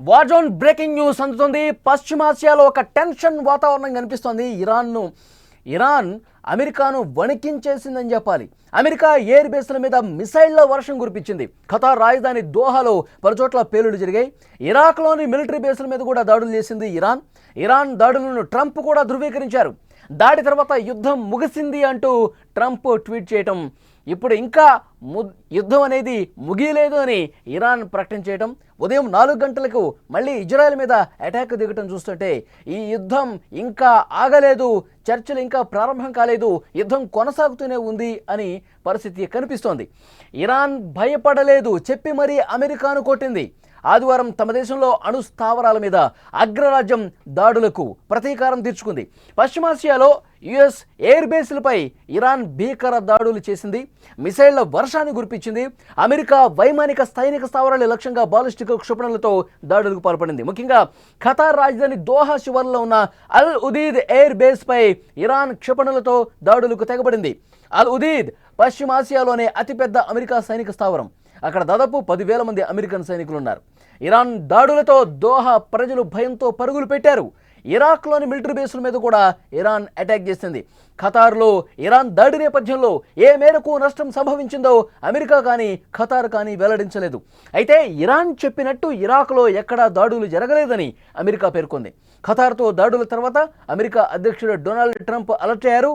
War zone breaking news అందుతుంది. పశ్చిమాసియాలో ఒక టెన్షన్ వాతావరణం కనిపిస్తోంది. ఇరాన్ అమెరికాను వణికించేసిందని చెప్పాలి. అమెరికా ఎయిర్ బేస్ల మీద మిసైళ్ల వర్షం కురిపించింది. ఖతార్ రాజధాని దోహాలో పలుచోట్ల పేలుళ్లు జరిగాయి. ఇరాక్లోని మిలిటరీ బేస్ల మీద కూడా దాడులు చేసింది ఇరాన్ దాడులను ట్రంప్ కూడా ధృవీకరించారు. దాడి తర్వాత యుద్ధం ముగిసింది అంటూ ట్రంప్ ట్వీట్ చేయటం, ఇప్పుడు ఇంకా యుద్ధం అనేది ముగియలేదు అని ఇరాన్ ప్రకటించేయటం, ఉదయం 4 గంటలకు మళ్ళీ ఇజ్రాయెల్ మీద అటాక్ దిగటం చూస్తుంటే ఈ యుద్ధం ఇంకా ఆగలేదు, చర్చలు ఇంకా ప్రారంభం కాలేదు, యుద్ధం కొనసాగుతూనే ఉంది అని పరిస్థితి కనిపిస్తోంది. ఇరాన్ భయపడలేదు, చెప్పి మరీ అమెరికాను కొట్టింది. ఆదివారం తమ దేశంలో అణు స్థావరాల మీద అగ్రరాజ్యం దాడులకు ప్రతీకారం తీర్చుకుంది. పశ్చిమాసియాలో యుఎస్ ఎయిర్ బేస్లపై ఇరాన్ భీకర దాడులు చేసింది, మిసైళ్ల వర్షాన్ని కురిపించింది. అమెరికా వైమానిక సైనిక స్థావరాల లక్ష్యంగా బాలిస్టిక్ క్షిపణులతో దాడులకు పాల్పడింది. ముఖ్యంగా ఖతార్ రాజధాని దోహా శివార్లో ఉన్న అల్ ఉదీద్ ఎయిర్ బేస్పై ఇరాన్ క్షిపణులతో దాడులకు తెగబడింది. అల్ ఉదీద్ పశ్చిమాసియాలోనే అతిపెద్ద అమెరికా సైనిక స్థావరం. అక్కడ దాదాపు 10,000 మంది అమెరికన్ సైనికులు ఉన్నారు. ఇరాన్ దాడులతో దోహా ప్రజలు భయంతో పరుగులు పెట్టారు. ఇరాక్లోని మిలిటరీ బేసుల మీద కూడా ఇరాన్ అటాక్ చేసింది. ఖతార్లో ఇరాన్ దాడి నేపథ్యంలో ఏ మేరకు నష్టం సంభవించిందో అమెరికా కానీ ఖతార్ కానీ వెల్లడించలేదు. అయితే ఇరాన్ చెప్పినట్టు ఇరాక్లో ఎక్కడా దాడులు జరగలేదని అమెరికా పేర్కొంది. ఖతార్తో దాడుల తర్వాత అమెరికా అధ్యక్షుడు డొనాల్డ్ ట్రంప్ అలర్ట్ అయ్యారు.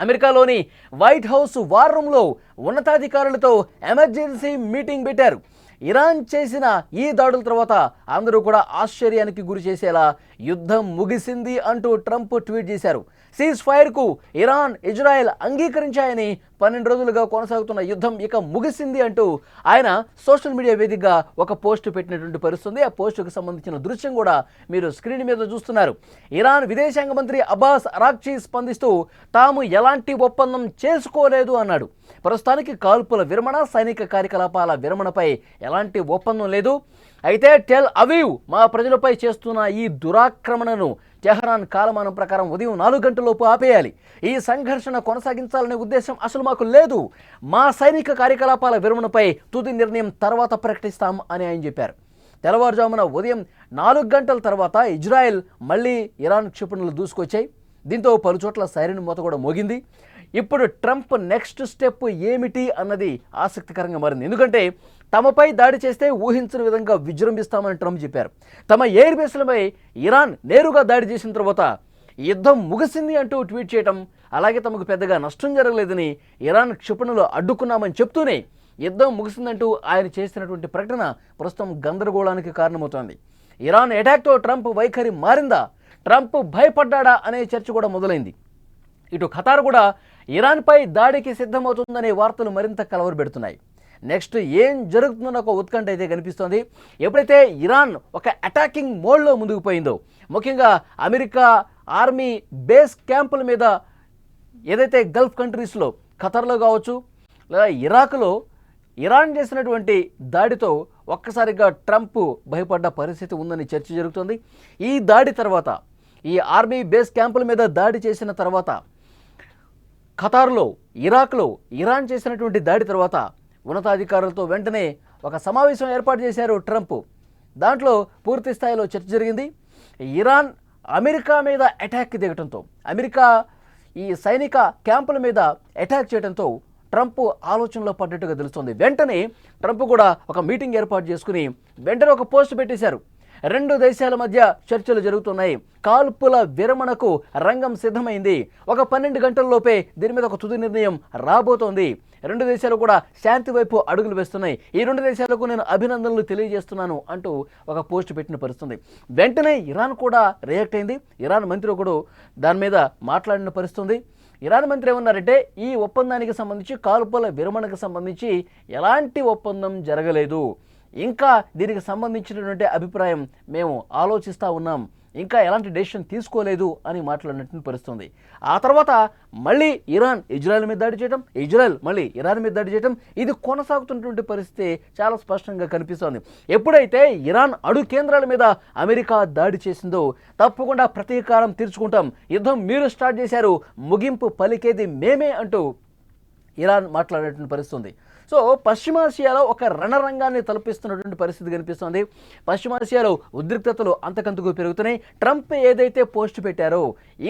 అమెరికాలోని వైట్ హౌస్ వార్ రూమ్లో ఉన్నతాధికారులతో ఎమర్జెన్సీ మీటింగ్ పెట్టారు. ఇరాన్ చేసిన ఈ దాడుల తర్వాత అందరూ కూడా ఆశ్చర్యానికి గురి చేసేలా యుద్ధం ముగిసింది అంటూ ట్రంప్ ట్వీట్ చేశారు. సీజ్ ఫైర్కు ఇరాన్, ఇజ్రాయెల్ అంగీకరించాయని, 12 రోజులుగా కొనసాగుతున్న యుద్ధం ఇక ముగిసింది అంటూ ఆయన సోషల్ మీడియా వేదికగా ఒక పోస్ట్ పెట్టినటువంటి పరిస్థితుంది. ఆ పోస్టుకు సంబంధించిన దృశ్యం కూడా మీరు స్క్రీన్ మీద చూస్తున్నారు. ఇరాన్ విదేశాంగ మంత్రి అబ్బాస్ అరాక్చీ స్పందిస్తూ తాము ఎలాంటి ఒప్పందం చేసుకోలేదు అన్నాడు. ప్రస్తుతానికి కాల్పుల విరమణ, సైనిక కార్యకలాపాల విరమణపై ఎలాంటి ఒప్పందం లేదు. అయితే టెల్ అవీవ్ మా ప్రజలపై చేస్తున్న ఈ దురాక్రమణను టెహరాన్ కాలమానం ప్రకారం ఉదయం 4 గంటలలోపు ఆపేయాలి. ఈ సంఘర్షణ కొనసాగించాలనే ఉద్దేశం అసలు మాకు లేదు. మా సైనిక కార్యకలాపాల విరమణపై తుది నిర్ణయం తర్వాత ప్రకటిస్తాం అని ఆయన చెప్పారు. తెల్లవారుజామున ఉదయం 4 గంటల తర్వాత ఇజ్రాయెల్ మళ్ళీ ఇరాన్ క్షిపణులు దూసుకొచ్చాయి. దీంతో పలుచోట్ల సైరన్ మోత కూడా మోగింది. ఇప్పుడు ట్రంప్ నెక్స్ట్ స్టెప్ ఏమిటి అన్నది ఆసక్తికరంగా మారింది. ఎందుకంటే తమపై దాడి చేస్తే ఊహించిన విధంగా విజృంభిస్తామని ట్రంప్ చెప్పారు. తమ ఎయిర్ బేస్లపై ఇరాన్ నేరుగా దాడి చేసిన తర్వాత యుద్ధం ముగిసింది అంటూ ట్వీట్ చేయడం, అలాగే తమకు పెద్దగా నష్టం జరగలేదని, ఇరాన్ క్షిపణులు అడ్డుకున్నామని చెప్తూనే యుద్ధం ముగిసిందంటూ ఆయన చేసినటువంటి ప్రకటన ప్రస్తుతం గందరగోళానికి కారణమవుతోంది. ఇరాన్ అటాక్తో ట్రంప్ వైఖరి మారిందా, ట్రంప్ భయపడ్డా అనే చర్చ కూడా మొదలైంది. ఇటు ఖతార్ కూడా ఇరాన్పై దాడికి సిద్ధమవుతుందనే వార్తలు మరింత కలవరపెడుతున్నాయి. నెక్స్ట్ ఏం జరుగుతుందన్న ఒక ఉత్కంఠ అయితే కనిపిస్తోంది. ఎప్పుడైతే ఇరాన్ ఒక అటాకింగ్ మోడ్లో ముందుకు పోయిందో, ముఖ్యంగా అమెరికా ఆర్మీ బేస్ క్యాంపుల మీద ఏదైతే గల్ఫ్ కంట్రీస్లో ఖతార్లో కావచ్చు లేదా ఇరాక్లో ఇరాన్ చేసినటువంటి దాడితో ఒక్కసారిగా ట్రంప్ భయపడ్డ పరిస్థితి ఉందని చర్చ జరుగుతుంది. ఈ దాడి తర్వాత, ఈ ఆర్మీ బేస్ క్యాంపుల మీద దాడి చేసిన తర్వాత, ఖతార్లో ఇరాక్లో ఇరాన్ చేసినటువంటి దాడి తర్వాత ఉన్నతాధికారులతో వెంటనే ఒక సమావేశం ఏర్పాటు చేశారు ట్రంప్. దాంట్లో పూర్తి స్థాయిలో చర్చ జరిగింది. ఇరాన్ అమెరికా మీద అటాక్ దిగటంతో, అమెరికా ఈ సైనిక క్యాంపుల మీద అటాక్ చేయడంతో ట్రంప్ ఆలోచనలో పడ్డట్టుగా తెలుస్తోంది. వెంటనే ట్రంప్ కూడా ఒక మీటింగ్ ఏర్పాటు చేసుకుని వెంటనే ఒక పోస్ట్ పెట్టేశారు. 2 దేశాల మధ్య చర్చలు జరుగుతున్నాయి, కాల్పుల విరమణకు రంగం సిద్ధమైంది, ఒక 12 గంటల్లోపే దీని మీద ఒక తుది నిర్ణయం రాబోతోంది, 2 దేశాలు కూడా శాంతి వైపు అడుగులు వేస్తున్నాయి, ఈ 2 దేశాలకు నేను అభినందనలు తెలియజేస్తున్నాను అంటూ ఒక పోస్ట్ పెట్టిన పరిస్థితుంది. వెంటనే ఇరాన్ కూడా రియాక్ట్ అయింది. ఇరాన్ మంత్రి ఒకడు దాని మీద మాట్లాడిన పరిస్థితుంది. ఇరాన్ మంత్రి ఏమన్నారంటే, ఈ ఒప్పందానికి సంబంధించి, కాల్పుల విరమణకు సంబంధించి ఎలాంటి ఒప్పందం జరగలేదు, ఇంకా దీనికి సంబంధించినటువంటి అభిప్రాయం మేము ఆలోచిస్తూ ఉన్నాం, ఇంకా ఎలాంటి డెసిషన్ తీసుకోలేదు అని మాట్లాడినట్టు పరిస్థితుంది. ఆ తర్వాత మళ్ళీ ఇరాన్ ఇజ్రాయెల్ మీద దాడి చేయడం, ఇజ్రాయెల్ మళ్ళీ ఇరాన్ మీద దాడి చేయడం, ఇది కొనసాగుతున్నటువంటి పరిస్థితి చాలా స్పష్టంగా కనిపిస్తోంది. ఎప్పుడైతే ఇరాన్ అణు కేంద్రాల మీద అమెరికా దాడి చేసిందో తప్పకుండా ప్రతీకారం తీర్చుకుంటాం, యుద్ధం మీరు స్టార్ట్ చేశారు, ముగింపు పలికేది మేమే అంటూ ఇరాన్ మాట్లాడేటువంటి పరిస్థితుంది. సో పశ్చిమాసియాలో ఒక రణరంగాన్ని తలపిస్తున్నటువంటి పరిస్థితి కనిపిస్తోంది. పశ్చిమాసియాలో ఉద్రిక్తతలు అంతకంతకు పెరుగుతున్నాయి. ట్రంప్ ఏదైతే పోస్ట్ పెట్టారో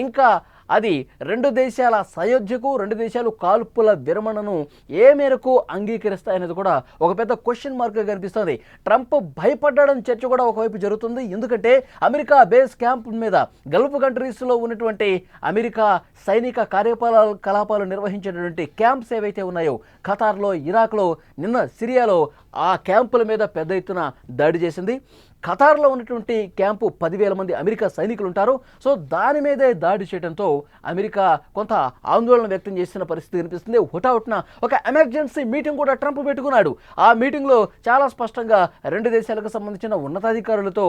ఇంకా అది రెండు దేశాల సయోధ్యకు, రెండు దేశాలు కాల్పుల విరమణను ఏ మేరకు అంగీకరిస్తాయనేది కూడా ఒక పెద్ద క్వశ్చన్ మార్క్గా కనిపిస్తుంది. ట్రంప్ భయపడ్డాడని చర్చ కూడా ఒకవైపు జరుగుతుంది. ఎందుకంటే అమెరికా బేస్ క్యాంప్ మీద గల్ఫ్ కంట్రీస్లో ఉన్నటువంటి అమెరికా సైనిక కార్యకలాపాలు నిర్వహించేటటువంటి క్యాంప్స్ ఏవైతే ఉన్నాయో ఖతార్లో, ఇరాక్లో, నిన్న సిరియాలో ఆ క్యాంపుల మీద పెద్ద ఎత్తున దాడి చేసింది. ఖతార్లో ఉన్నటువంటి క్యాంపు 10,000 మంది అమెరికా సైనికులు ఉంటారు. సో దాని మీదే దాడి చేయడంతో అమెరికా కొంత ఆందోళన వ్యక్తం చేసిన పరిస్థితి కనిపిస్తుంది. హుటాహుటిన ఒక ఎమర్జెన్సీ మీటింగ్ కూడా ట్రంప్ పెట్టుకున్నాడు. ఆ మీటింగ్లో చాలా స్పష్టంగా రెండు దేశాలకు సంబంధించిన ఉన్నతాధికారులతో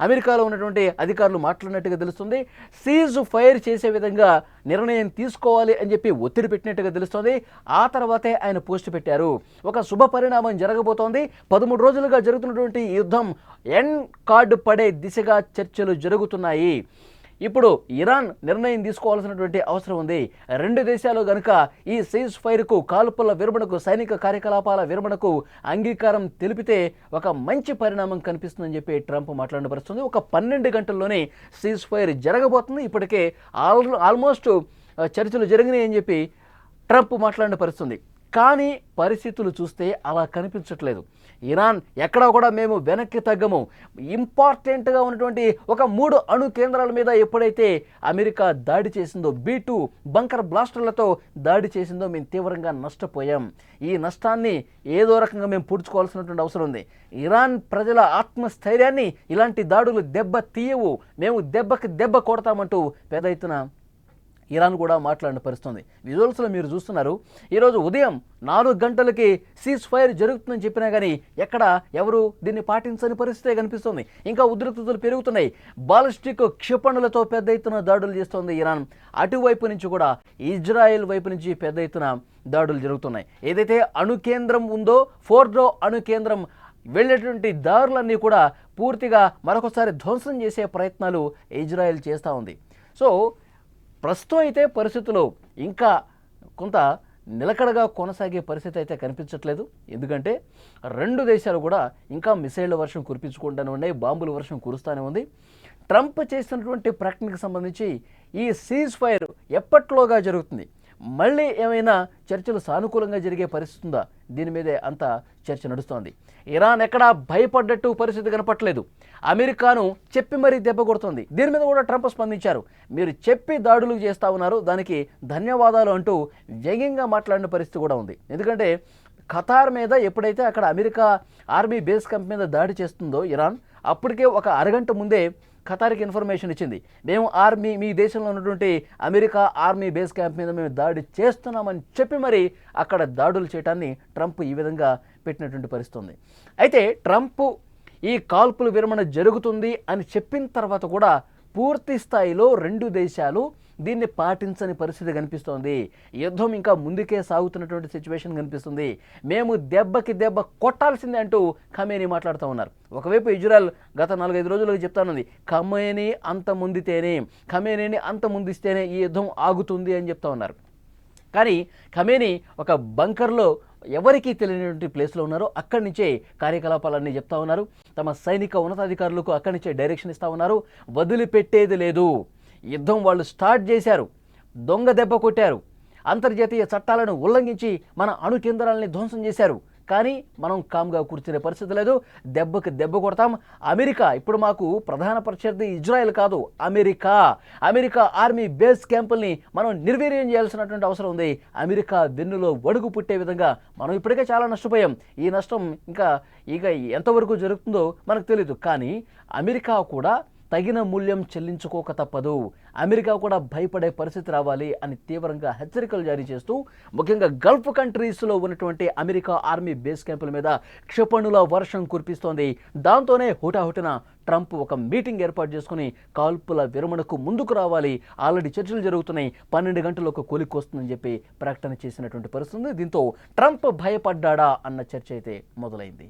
అమెరికాలో ఉన్నటువంటి అధికారులు మాట్లాడినట్టుగా తెలుస్తుంది. సీజ్ ఫైర్ చేసే విధంగా నిర్ణయం తీసుకోవాలి అని చెప్పి ఒత్తిడి పెట్టినట్టుగా తెలుస్తోంది. ఆ తర్వాతే ఆయన పోస్ట్ పెట్టారు. ఒక శుభ పరిణామం జరగబోతోంది. 13 రోజులుగా జరుగుతున్నటువంటి యుద్ధం ఎండ్ కార్డు పడే దిశగా చర్చలు జరుగుతున్నాయి. ఇప్పుడు ఇరాన్ నిర్ణయం తీసుకోవాల్సినటువంటి అవసరం ఉంది. రెండు దేశాలు గనుక ఈ సీజ్ ఫైర్కు, కాల్పుల విరమణకు, సైనిక కార్యకలాపాల విరమణకు అంగీకారం తెలిపితే ఒక మంచి పరిణామం కనిపిస్తుందని చెప్పి ట్రంప్ మాట్లాడిన పరిస్థితుంది. ఒక 12 గంటల్లోనే సీజ్ ఫైర్ జరగబోతుంది. ఇప్పటికే ఆల్మోస్ట్ చర్చలు జరిగినాయి అని చెప్పి ట్రంప్ మాట్లాడిన పరిస్థితుంది. కానీ పరిస్థితులు చూస్తే అలా కనిపించట్లేదు. ఇరాన్ ఎక్కడా కూడా మేము వెనక్కి తగ్గము. ఇంపార్టెంట్గా ఉన్నటువంటి ఒక 3 అణు కేంద్రాల మీద ఎప్పుడైతే అమెరికా దాడి చేసిందో, B2 బంకర్ బ్లాస్టర్లతో దాడి చేసిందో మేము తీవ్రంగా నష్టపోయాం. ఈ నష్టాన్ని ఏదో రకంగా మేము పూడ్చుకోవాల్సినటువంటి అవసరం ఉంది. ఇరాన్ ప్రజల ఆత్మస్థైర్యాన్ని ఇలాంటి దాడులు దెబ్బ తీయవు, మేము దెబ్బకి దెబ్బ కొడతామంటూ పెద్ద ఎత్తున ఇరాన్ కూడా మాట్లాడిన పరిస్థితుంది. విజువల్స్లో మీరు చూస్తున్నారు. ఈరోజు ఉదయం 4 గంటలకి సీజ్ ఫైర్ జరుగుతుందని చెప్పినా కానీ ఎక్కడ ఎవరు దీన్ని పాటించని పరిస్థితే కనిపిస్తుంది. ఇంకా ఉద్రిక్తతలు పెరుగుతున్నాయి. బాలిస్టిక్ క్షిపణులతో పెద్ద ఎత్తున దాడులు చేస్తోంది ఇరాన్. అటువైపు నుంచి కూడా ఇజ్రాయెల్ వైపు నుంచి పెద్ద ఎత్తున దాడులు జరుగుతున్నాయి. ఏదైతే అణు కేంద్రం ఉందో, ఫోర్డో అణు కేంద్రం వెళ్ళేటువంటి దారులన్నీ కూడా పూర్తిగా మరొకసారి ధ్వంసం చేసే ప్రయత్నాలు ఇజ్రాయెల్ చేస్తూ ఉంది. సో ప్రస్తుతం అయితే పరిస్థితులు ఇంకా కొంత నిలకడగా కొనసాగే పరిస్థితి అయితే కనిపించట్లేదు. ఎందుకంటే రెండు దేశాలు కూడా ఇంకా మిసైళ్ల వర్షం కురిపించుకుంటూనే ఉన్నాయి, బాంబుల వర్షం కురుస్తూనే ఉంది. ట్రంప్ చేసినటువంటి ప్రకటనకు సంబంధించి ఈ సీజ్ ఫైర్ ఎప్పట్లోగా జరుగుతుంది, మళ్ళీ ఏమైనా చర్చలు సానుకూలంగా జరిగే పరిస్థితి ఉందా, దీని మీదే అంత చర్చ నడుస్తోంది. ఇరాన్ ఎక్కడా భయపడ్డట్టు పరిస్థితి కనపట్లేదు. అమెరికాను చెప్పి మరీ దెబ్బ కొడుతుంది. దీని మీద కూడా ట్రంప్ స్పందించారు. మీరు చెప్పి దాడులు చేస్తూ ఉన్నారు, దానికి ధన్యవాదాలు అంటూ వ్యంగ్యంగా మాట్లాడిన పరిస్థితి కూడా ఉంది. ఎందుకంటే ఖతార్ మీద ఎప్పుడైతే అక్కడ అమెరికా ఆర్మీ బేస్ క్యాంప్ మీద దాడి చేస్తుందో ఇరాన్, అప్పటికే ఒక అరగంట ముందే ఖతార్కి ఇన్ఫర్మేషన్ ఇచ్చింది. మేము మీ దేశంలో ఉన్నటువంటి అమెరికా ఆర్మీ బేస్ క్యాంప్ మీద మేము దాడి చేస్తున్నామని చెప్పి మరి అక్కడ దాడులు చేయడాన్ని ట్రంప్ ఈ విధంగా పెట్టినటువంటి పరిస్థితి ఉంది. అయితే ట్రంప్ ఈ కాల్పుల విరమణ జరుగుతుంది అని చెప్పిన తర్వాత కూడా పూర్తి స్థాయిలో రెండు దేశాలు దీన్ని పాటించని పరిస్థితి కనిపిస్తోంది. యుద్ధం ఇంకా ముందుకే సాగుతున్నటువంటి సిచ్యువేషన్ కనిపిస్తుంది. మేము దెబ్బకి దెబ్బ కొట్టాల్సిందే అంటూ ఖమేనీ మాట్లాడుతూ ఉన్నారు. ఒకవైపు ఇజ్రాయెల్ గత 4-5 రోజులుగా చెప్తానుంది, ఖమేనీని అంత ముందిస్తేనే ఈ యుద్ధం ఆగుతుంది అని చెప్తా ఉన్నారు. కానీ ఖమేనీ ఒక బంకర్లో ఎవరికీ తెలియనటువంటి ప్లేస్లో ఉన్నారు. అక్కడి నుంచే కార్యకలాపాలన్నీ చెప్తా ఉన్నారు. తమ సైనిక ఉన్నతాధికారులకు అక్కడి నుంచే డైరెక్షన్ ఇస్తూ ఉన్నారు. వదిలిపెట్టేది లేదు, యుద్ధం వాళ్ళు స్టార్ట్ చేశారు, దొంగ దెబ్బ కొట్టారు, అంతర్జాతీయ చట్టాలను ఉల్లంఘించి మన అణు కేంద్రాలని ధ్వంసం చేశారు. కానీ మనం కామ్గా కూర్చునే పరిస్థితి లేదు, దెబ్బకి దెబ్బ కొడతాం. అమెరికా ఇప్పుడు మాకు ప్రధాన ప్రత్యర్థి ఇజ్రాయెల్ కాదు, అమెరికా ఆర్మీ బేస్ క్యాంపుల్ని మనం నిర్వీర్యం చేయాల్సినటువంటి అవసరం ఉంది. అమెరికా వెన్నులో వడుగు పుట్టే విధంగా మనం ఇప్పటికే చాలా నష్టపోయాం. ఈ నష్టం ఇక ఎంతవరకు జరుగుతుందో మనకు తెలియదు. కానీ అమెరికా కూడా తగిన మూల్యం చెల్లించుకోక తప్పదు. అమెరికా కూడా భయపడే పరిస్థితి రావాలి అని తీవ్రంగా హెచ్చరికలు జారీ చేస్తూ ముఖ్యంగా గల్ఫ్ కంట్రీస్లో ఉన్నటువంటి అమెరికా ఆర్మీ బేస్ క్యాంపుల మీద క్షిపణుల వర్షం కురిపిస్తోంది. దాంతోనే హుటాహుటిన ట్రంప్ ఒక మీటింగ్ ఏర్పాటు చేసుకుని కాల్పుల విరమణకు ముందుకు రావాలి, ఆల్రెడీ చర్చలు జరుగుతున్నాయి, 12 గంటలకు కొలిక్కొస్తుందని చెప్పి ప్రకటన చేసినటువంటి పరిస్థితి. దీంతో ట్రంప్ భయపడ్డా అన్న చర్చ అయితే మొదలైంది.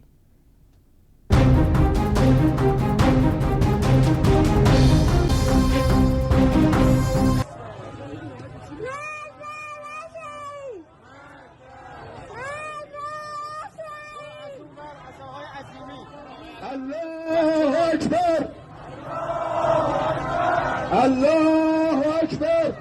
الله اکبر الله اکبر.